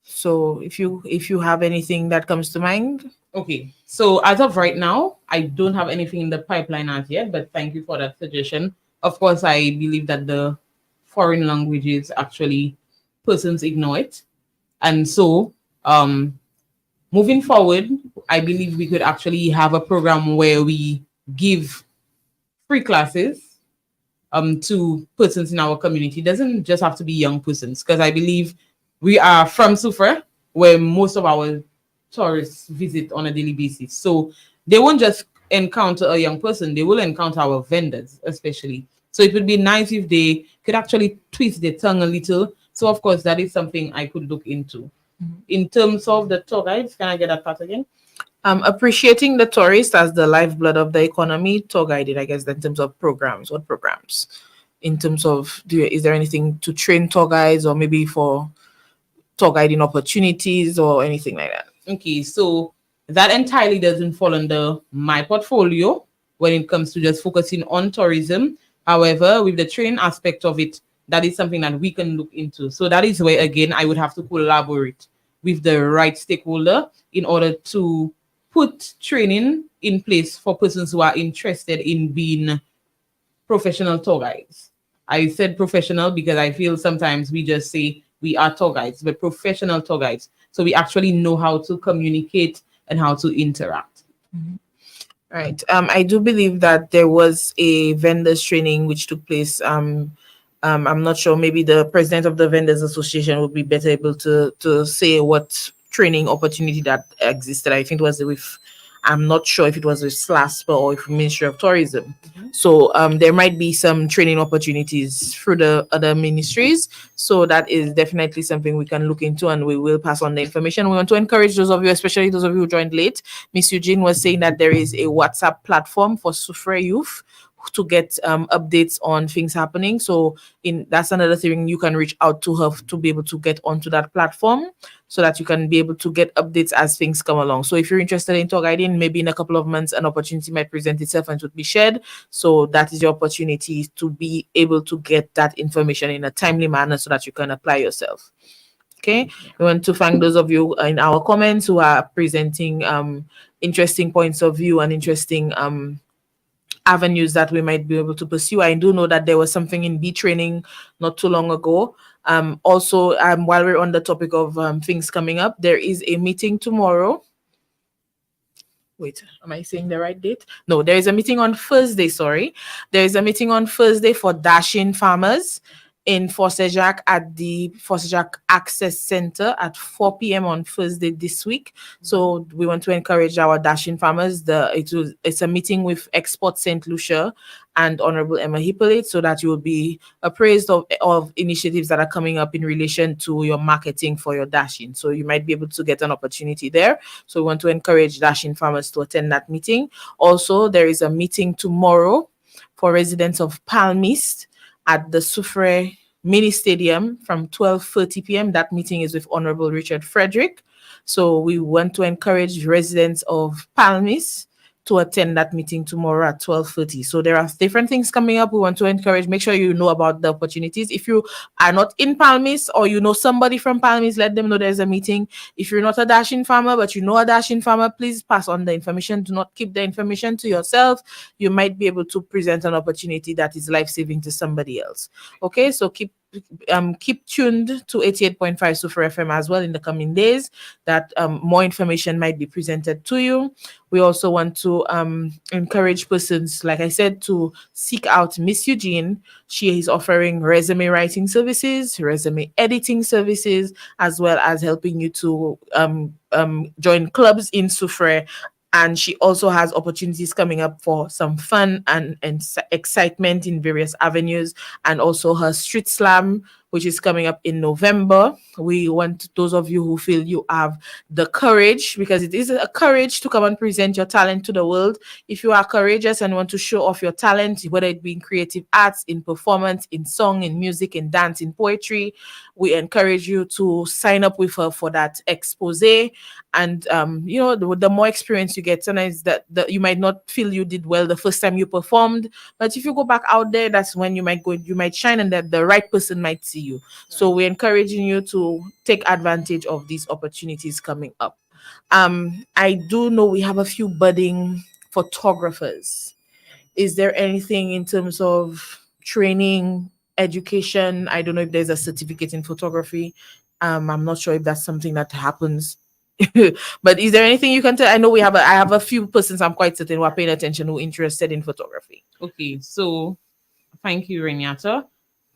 So if you have anything that comes to mind. Okay, so as of right now, I don't have anything in the pipeline as yet, but thank you for that suggestion. Of course, I believe that the foreign languages actually persons ignore it. And so moving forward, I believe we could actually have a program where we give free classes to persons in our community. It doesn't just have to be young persons, because I believe we are from Soufriere, where most of our tourists visit on a daily basis. So they won't just encounter a young person, they will encounter our vendors, especially. So it would be nice if they could actually twist their tongue a little. So of course, that is something I could look into. In terms of the tour guides, can I get that part again? Appreciating the tourist as the lifeblood of the economy, tour guided, I guess, in terms of programs. What programs? In terms of, is there anything to train tour guides, or maybe for tour guiding opportunities or anything like that? Okay, so That entirely doesn't fall under my portfolio when it comes to just focusing on tourism. However, with the training aspect of it, that is something that we can look into. So that is where, again, I would have to collaborate with the right stakeholder in order to put training in place for persons who are interested in being professional tour guides. I said professional because I feel sometimes we just say we are tour guides, but professional tour guides. So we actually know how to communicate and how to interact. Right. I do believe that there was a vendors training which took place. I'm not sure. Maybe the president of the Vendors Association would be better able to say what training opportunity that existed. I think it was with. I'm not sure if it was with SLASPA or if Ministry of Tourism. So there might be some training opportunities through the other ministries. So that is definitely something we can look into, and we will pass on the information. We want to encourage those of you, especially those of you who joined late. Miss Eugene was saying that there is a WhatsApp platform for Soufriere youth to get updates on things happening. So that's another thing, you can reach out to her to be able to get onto that platform so that you can be able to get updates as things come along. So if you're interested in tour guiding, maybe in a couple of months an opportunity might present itself and it would be shared. So that is your opportunity to be able to get that information in a timely manner so that you can apply yourself. Okay, we want to thank those of you in our comments who are presenting interesting points of view and interesting avenues that we might be able to pursue. I do know that there was something in B training not too long ago. Also, while we're on the topic of things coming up, there is a meeting tomorrow. Wait, am I saying the right date? No, there is a meeting on Thursday. Sorry. There is a meeting on Thursday for dashing farmers in Forsejac at the Forsejac Access Center at 4 p.m. on Thursday this week. So we want to encourage our dashing farmers. It's a meeting with Export St. Lucia and Honorable Emma Hippolyte, so that you will be appraised of initiatives that are coming up in relation to your marketing for your dashing. So you might be able to get an opportunity there. So we want to encourage dashing farmers to attend that meeting. Also, there is a meeting tomorrow for residents of Palm East at the Soufriere Mini Stadium from 12:30 p.m. That meeting is with Honorable Richard Frederick. So we want to encourage residents of Palm East to attend that meeting tomorrow at 12:30. So there are different things coming up. We want to encourage, make sure you know about the opportunities. If you are not in Palm East or you know somebody from Palm East, let them know there's a meeting. If you're not a dashing farmer, but you know a dashing farmer, please pass on the information. Do not keep the information to yourself. You might be able to present an opportunity that is life-saving to somebody else. Okay, so keep tuned to 88.5 Soufriere FM as well in the coming days, that more information might be presented to you. We also want to encourage persons, like I said, to seek out Miss Eugene. She is offering resume writing services, resume editing services, as well as helping you to join clubs in Soufriere. And she also has opportunities coming up for some fun and excitement in various avenues. And also her street slam, which is coming up in November. We want those of you who feel you have the courage, because it is a courage to come and present your talent to the world. If you are courageous and want to show off your talent, whether it be in creative arts, in performance, in song, in music, in dance, in poetry, we encourage you to sign up with her for that expose. And the more experience you get, sometimes that you might not feel you did well the first time you performed, but if you go back out there, that's when you might shine, and that the right person might see you. So we're encouraging you to take advantage of these opportunities coming up. I do know we have a few budding photographers. Is there anything in terms of training, education? I don't know if there's a certificate in photography. I'm not sure if that's something that happens. But is there anything you can tell? I know I have a few persons I'm quite certain who are paying attention, who are interested in photography. Okay, so thank you, Reneata.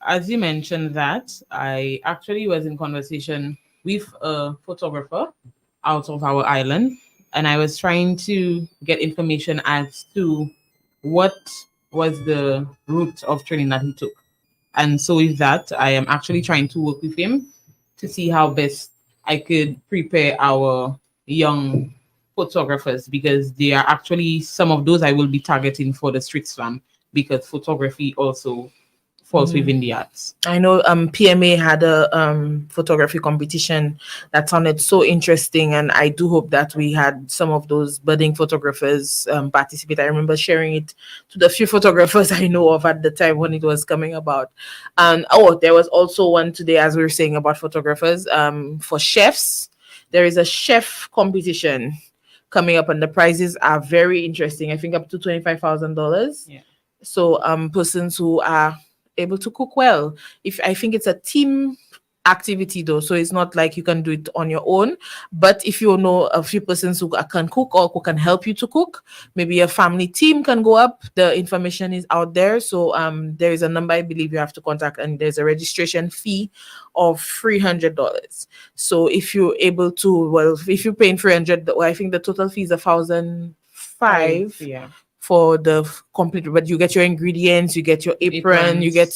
As you mentioned that, I actually was in conversation with a photographer out of our island, and I was trying to get information as to what was the route of training that he took. And so with that, I am actually trying to work with him to see how best I could prepare our young photographers, because they are actually some of those I will be targeting for the street slam, because photography also falls within the arts. I know PMA had a photography competition that sounded so interesting, and I do hope that we had some of those budding photographers participate. I remember sharing it to the few photographers I know of at the time when it was coming about. And there was also one today, as we were saying about photographers, for chefs. There is a chef competition coming up, and the prizes are very interesting. I think up to $25,000. Yeah. So persons who are able to cook well. If I think it's a team activity though, so it's not like you can do it on your own. But if you know a few persons who can cook or who can help you to cook, maybe a family team can go up. The information is out there. So there is a number I believe you have to contact, and there's a registration fee of $300. So if you're able to, well, if you're paying 300, well, I think the total fee is 1,005. Yeah. For the complete, but you get your ingredients, you get your apron, you get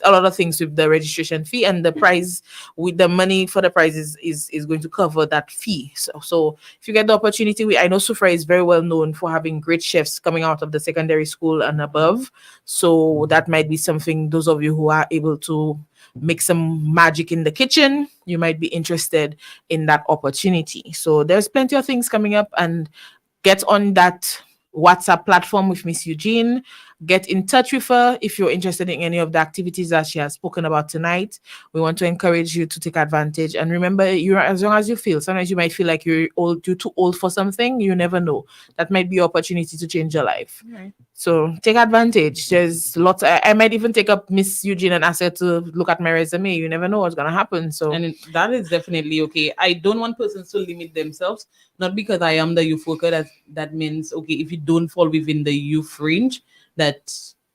a lot of things with the registration fee, and the prize with the money for the prize is going to cover that fee. So if you get the opportunity, I know Soufriere is very well known for having great chefs coming out of the secondary school and above. So that might be something, those of you who are able to make some magic in the kitchen, you might be interested in that opportunity. So there's plenty of things coming up, and get on that WhatsApp platform with Miss Eugene. Get in touch with her if you're interested in any of the activities that she has spoken about tonight. We want to encourage you to take advantage. And remember, you're as young as you feel. Sometimes you might feel like you're too old for something. You never know. That might be your opportunity to change your life. Right. So take advantage. There's lots. I might even take up Miss Eugene and ask her to look at my resume. You never know what's gonna happen. So that is definitely okay. I don't want persons to limit themselves. Not because I am the youth worker. That means okay. If you don't fall within the youth range, that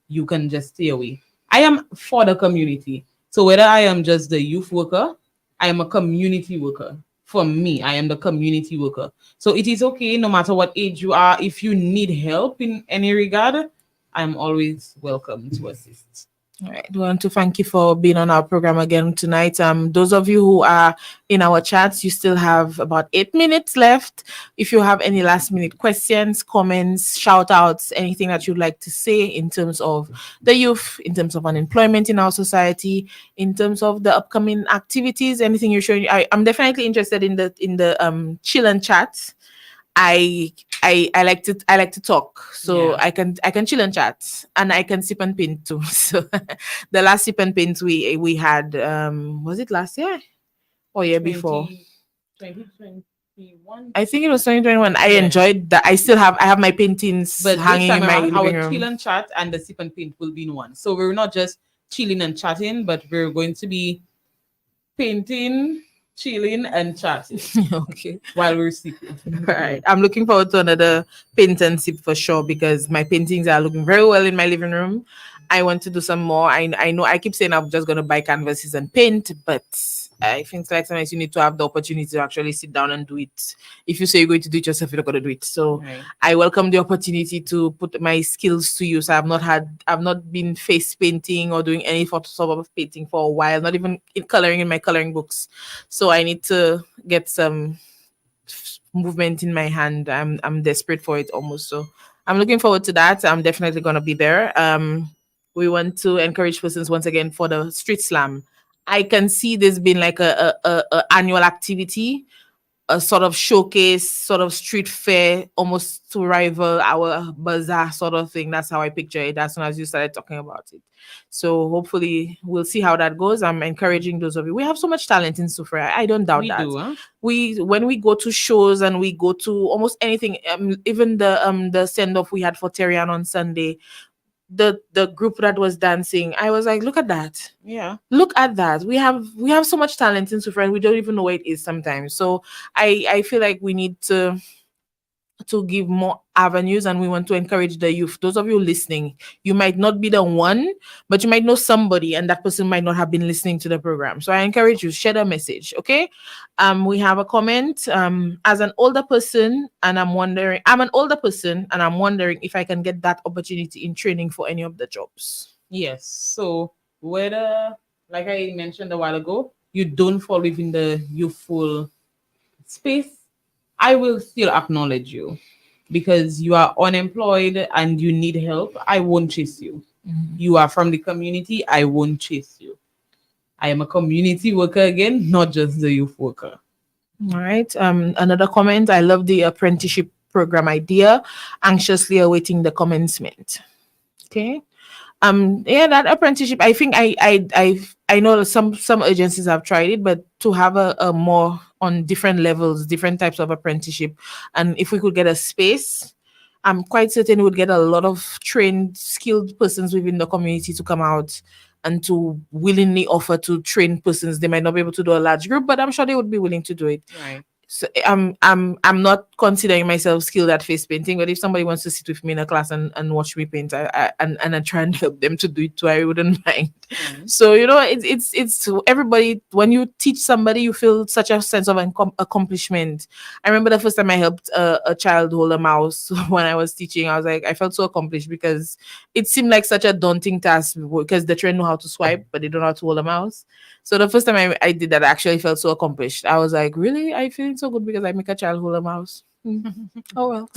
you can just stay away. I am for the community. So whether I am just the youth worker, I am a community worker. For me, I am the community worker. So it is okay no matter what age you are. If you need help in any regard, I'm always welcome to assist. All right. We want to thank you for being on our program again tonight. Those of you who are in our chats, you still have about 8 minutes left. If you have any last minute questions, comments, shout outs, anything that you'd like to say in terms of the youth, in terms of unemployment in our society, in terms of the upcoming activities, anything you're showing, I'm definitely interested in the chill and chat. I like to talk, so Yeah. I can chill and chat, and I can sip and paint too. So the last sip and paint we had, was it last year or year before? 2021. I think it was 2021. I Yeah. enjoyed that. I have my paintings But hanging this time in my around, our living chill room. and chat and the sip and paint will be in one. So we're not just chilling and chatting, but we're going to be painting, chilling, and chatting Okay. while we're sipping. Right. I'm looking forward to another paint and sip for sure, because my paintings are looking very well in my living room. I want to do some more. I know I keep saying I'm just going to buy canvases and paint, but I think like sometimes you need to have the opportunity to actually sit down and do it. If you say you're going to do it yourself, you're not going to do it. So Right. I welcome the opportunity to put my skills to use. I've not been face painting or doing any sort of painting for a while, not even coloring in my coloring books. So I need to get some movement in my hand. I'm desperate for it almost. So I'm looking forward to that. I'm definitely gonna be there. We want to encourage persons once again for the street slam. I can see this being like a annual activity, a sort of showcase, sort of street fair, almost to rival our bazaar sort of thing. That's how I picture it as soon as you started talking about it. So hopefully we'll see how that goes. I'm encouraging those of you. We have so much talent in Soufriere. I don't doubt We that. do, huh? We when we go to shows and we go to almost anything, even the send off we had for Terian on Sunday, the group that was dancing, I was like, look at that. Yeah. Look at that. We have so much talent in Soufriere. We don't even know where it is sometimes. So I feel like we need to give more avenues, and we want to encourage the youth. Those of you listening, you might not be the one, but you might know somebody, and that person might not have been listening to the program. So I encourage you, share the message. Okay. We have a comment. As an older person, and I'm an older person and I'm wondering if I can get that opportunity in training for any of the jobs. Yes. So whether, like I mentioned a while ago, you don't fall within the youthful space, I will still acknowledge you because you are unemployed and you need help. I won't chase you. You are from the community. I won't chase you. I am a community worker again, not just the youth worker. All right. Another comment. I love the apprenticeship program idea. Anxiously awaiting the commencement. Okay. Yeah, that apprenticeship, I think I know that some agencies have tried it, but to have a more on different levels, different types of apprenticeship, and if we could get a space, I'm quite certain we would get a lot of trained, skilled persons within the community to come out and to willingly offer to train persons. They might not be able to do a large group, but I'm sure they would be willing to do it. Right. So I'm not considering myself skilled at face painting, but if somebody wants to sit with me in a class and watch me paint, I try and help them to do it too, I wouldn't mind. So it's everybody. When you teach somebody, you feel such a sense of accomplishment. I remember the first time I helped a child hold a mouse when I was teaching. I was like, I felt so accomplished because it seemed like such a daunting task because the children know how to swipe, but they don't know how to hold a mouse. So the first time I did that, I actually felt so accomplished. I was like, really? I feel so good because I make a child hold a mouse. Oh, well.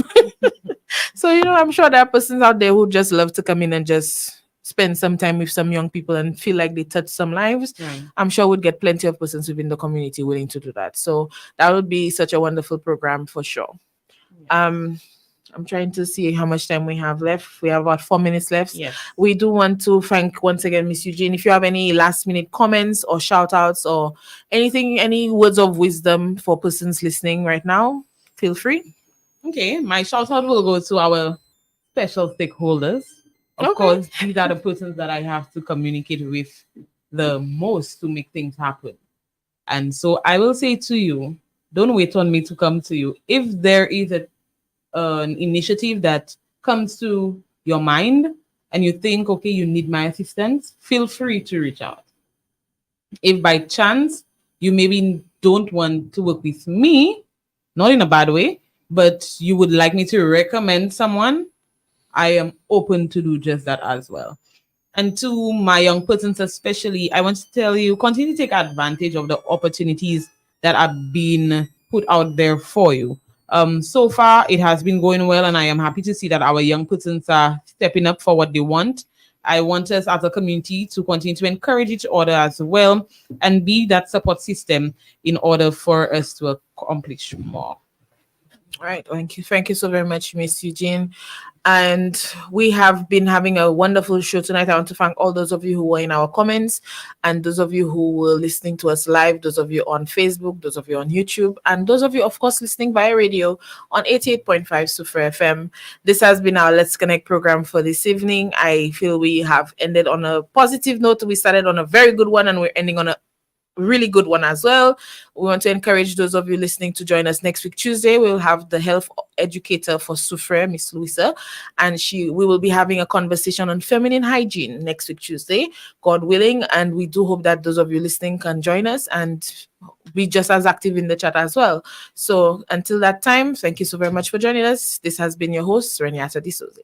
So, I'm sure there are persons out there who just love to come in and just spend some time with some young people and feel like they touch some lives. Right. I'm sure we'd get plenty of persons within the community willing to do that. So that would be such a wonderful program for sure. I'm trying to see how much time we have left. We have about 4 minutes left. Yes. We do want to thank once again Miss Eugene. If you have any last minute comments or shout outs or anything, any words of wisdom for persons listening right now, feel free. Okay, my shout out will go to our special stakeholders. Of Okay. course, these are the persons that I have to communicate with the most to make things happen. And so I will say to you, don't wait on me to come to you. If there is an initiative that comes to your mind and you think, okay, you need my assistance, feel free to reach out. If by chance you maybe don't want to work with me, not in a bad way, but you would like me to recommend someone, I am open to do just that as well. And to my young persons especially, I want to tell you, continue to take advantage of the opportunities that are being put out there for you. So far, it has been going well, and I am happy to see that our young persons are stepping up for what they want. I want us as a community to continue to encourage each other as well and be that support system in order for us to accomplish more. All right. Thank you. Thank you so very much, Miss Eugene. And we have been having a wonderful show tonight. I want to thank all those of you who were in our comments and those of you who were listening to us live, those of you on Facebook, those of you on YouTube, and those of you, of course, listening via radio on 88.5 Soufriere FM. This has been our Let's Connect program for this evening. I feel we have ended on a positive note. We started on a very good one and we're ending on a really good one as well. We want to encourage those of you listening to join us next week Tuesday. We'll have the health educator for Soufriere, Miss Louisa, and we will be having a conversation on feminine hygiene next week Tuesday, God willing. And we do hope that those of you listening can join us and be just as active in the chat as well. So until that time, thank you so very much for joining us. This has been your host, Reneata Dusauzay.